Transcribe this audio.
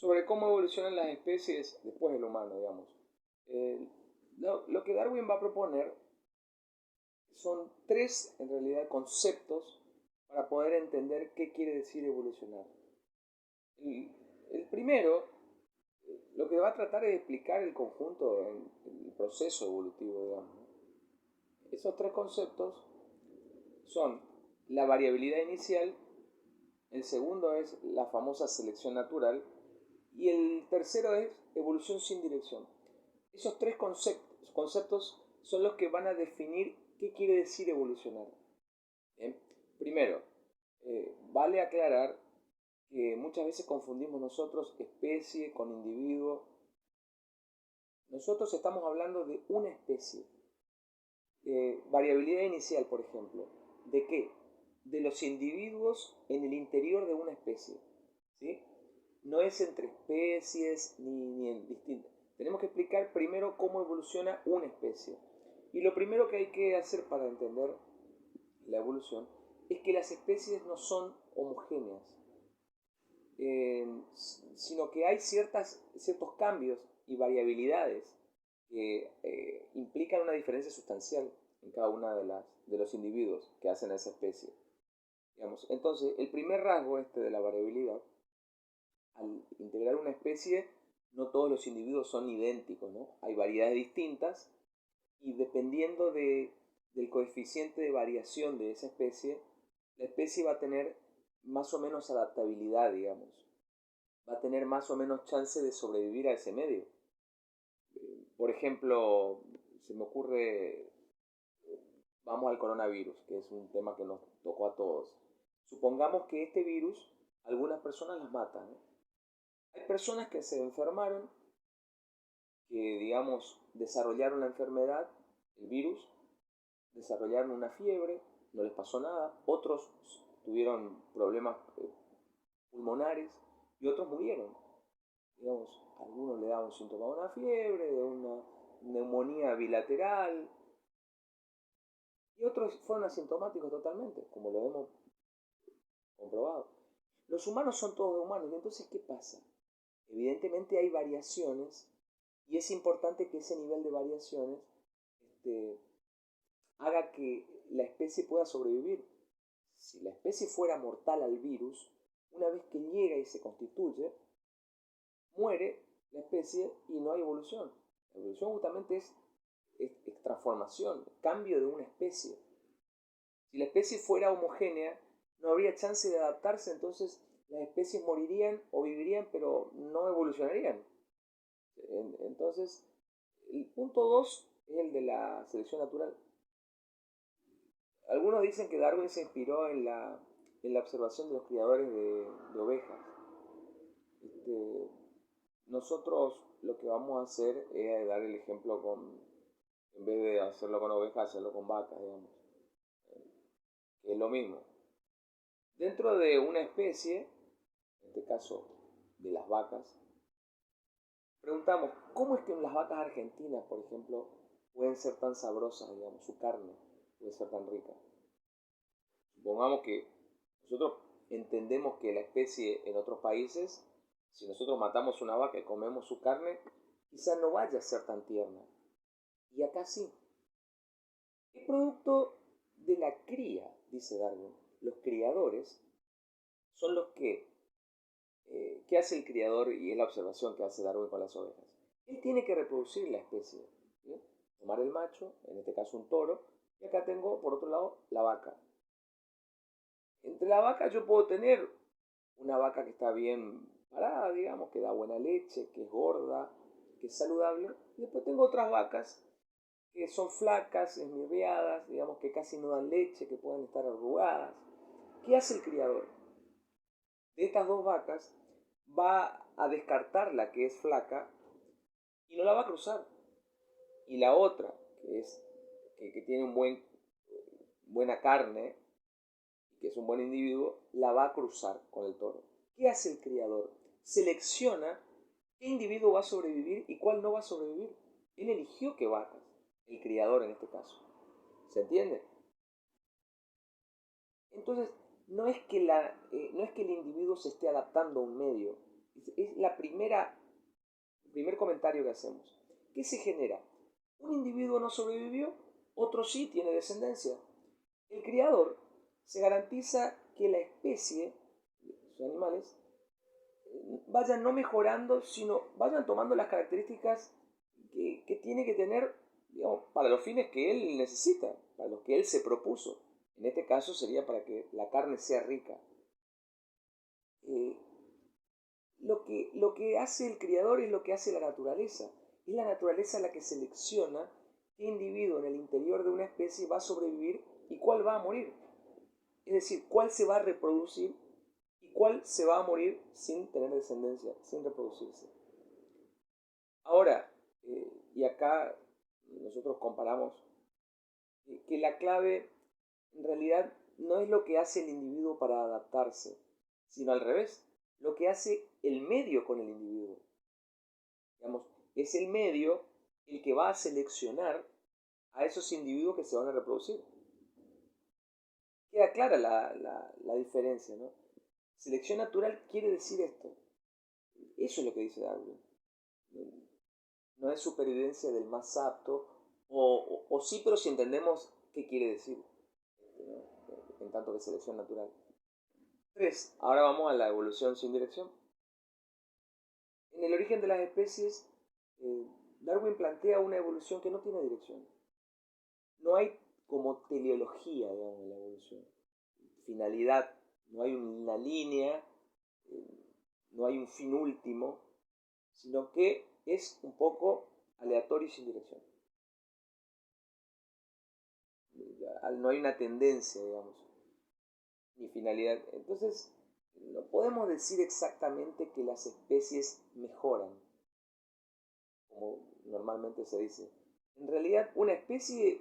sobre cómo evolucionan las especies después del humano, digamos. Eh, lo que Darwin va a proponer son tres, en realidad, conceptos para poder entender qué quiere decir evolucionar. El, el primero, lo que va a tratar es explicar el conjunto, el proceso evolutivo, digamos. Esos tres conceptos son la variabilidad inicial, el segundo es la famosa selección natural y el tercero es evolución sin dirección. Esos tres conceptos son los que van a definir qué quiere decir evolucionar. ¿Bien? Primero, vale aclarar que muchas veces confundimos nosotros especie con individuo. Nosotros estamos hablando de una especie. Variabilidad inicial, por ejemplo. ¿De qué? De los individuos en el interior de una especie. ¿Sí? No es entre especies ni en distintas. Tenemos que explicar primero cómo evoluciona una especie. Y lo primero que hay que hacer para entender la evolución es que las especies no son homogéneas, eh, sino que hay ciertos cambios y variabilidades que implican una diferencia sustancial en cada una de los individuos que hacen a esa especie. Digamos. Entonces, el primer rasgo de la variabilidad, al integrar una especie, no todos los individuos son idénticos, ¿no? Hay variedades distintas y dependiendo del coeficiente de variación de esa especie, la especie va a tener más o menos adaptabilidad, digamos. Va a tener más o menos chance de sobrevivir a ese medio. Por ejemplo, se me ocurre, vamos al coronavirus, que es un tema que nos tocó a todos. Supongamos que este virus algunas personas las matan, ¿no? Hay personas que se enfermaron, que digamos desarrollaron la enfermedad, el virus, desarrollaron una fiebre, no les pasó nada, otros tuvieron problemas pulmonares y otros murieron. Digamos, a algunos le daban síntomas de una fiebre, de una neumonía bilateral, y otros fueron asintomáticos totalmente, como lo hemos comprobado. Los humanos son todos humanos, y entonces, ¿qué pasa? Evidentemente hay variaciones, y es importante que ese nivel de variaciones este, haga que la especie pueda sobrevivir. Si la especie fuera mortal al virus, una vez que llega y se constituye, muere la especie y no hay evolución. La evolución justamente es transformación, cambio de una especie. Si la especie fuera homogénea, no habría chance de adaptarse, entonces las especies morirían o vivirían, pero no evolucionarían. Entonces, el punto 2 es el de la selección natural. Algunos dicen que Darwin se inspiró en la observación de los criadores de ovejas. Nosotros lo que vamos a hacer es dar el ejemplo en vez de hacerlo con ovejas, hacerlo con vacas, digamos. Que es lo mismo. Dentro de una especie, en este caso de las vacas, preguntamos, ¿cómo es que las vacas argentinas, por ejemplo, pueden ser tan sabrosas, digamos, su carne puede ser tan rica? Supongamos que nosotros entendemos que la especie en otros países, si nosotros matamos una vaca y comemos su carne, quizás no vaya a ser tan tierna. Y acá sí. Es producto de la cría, dice Darwin. Los criadores son los que... ¿Qué hace el criador? Y es la observación que hace Darwin con las ovejas. Él tiene que reproducir la especie. ¿Sí? Tomar el macho, en este caso un toro, y acá tengo, por otro lado, la vaca. Entre la vaca yo puedo tener una vaca que está bien parada, digamos, que da buena leche, que es gorda, que es saludable. Y después tengo otras vacas que son flacas, esmirriadas, digamos, que casi no dan leche, que pueden estar arrugadas. ¿Qué hace el criador? De estas dos vacas va a descartar la que es flaca y no la va a cruzar. Y la otra, que tiene buena carne, que es un buen individuo, la va a cruzar con el toro. ¿Qué hace el criador? Selecciona qué individuo va a sobrevivir y cuál no va a sobrevivir. Él eligió qué vacas, el criador en este caso. ¿Se entiende? Entonces, no es que el individuo se esté adaptando a un medio, Es el primer comentario que hacemos. ¿Qué se genera? Un individuo no sobrevivió, otro sí tiene descendencia. El criador se garantiza que la especie, los animales, vayan no mejorando, sino vayan tomando las características que tiene que tener, digamos, para los fines que él necesita, para los que él se propuso. En este caso sería para que la carne sea rica. Lo que hace el criador es lo que hace la naturaleza. Es la naturaleza la que selecciona qué individuo en el interior de una especie va a sobrevivir y cuál va a morir. Es decir, cuál se va a reproducir y cuál se va a morir sin tener descendencia, sin reproducirse. Ahora, y acá nosotros comparamos que la clave en realidad no es lo que hace el individuo para adaptarse, sino al revés, lo que hace el medio con el individuo. Digamos, es el medio el que va a seleccionar a esos individuos que se van a reproducir. Queda clara la diferencia, ¿no? Selección natural quiere decir esto. Eso es lo que dice Darwin. No es supervivencia del más apto, o sí, pero si entendemos qué quiere decir, ¿no? En tanto que selección natural. 3. Ahora vamos a la evolución sin dirección. En el origen de las especies, Darwin plantea una evolución que no tiene dirección. No hay como teleología, digamos, en la evolución. Finalidad, no hay una línea, no hay un fin último, sino que es un poco aleatorio y sin dirección. No hay una tendencia, digamos, ni finalidad. Entonces, no podemos decir exactamente que las especies mejoran, como normalmente se dice. En realidad, una especie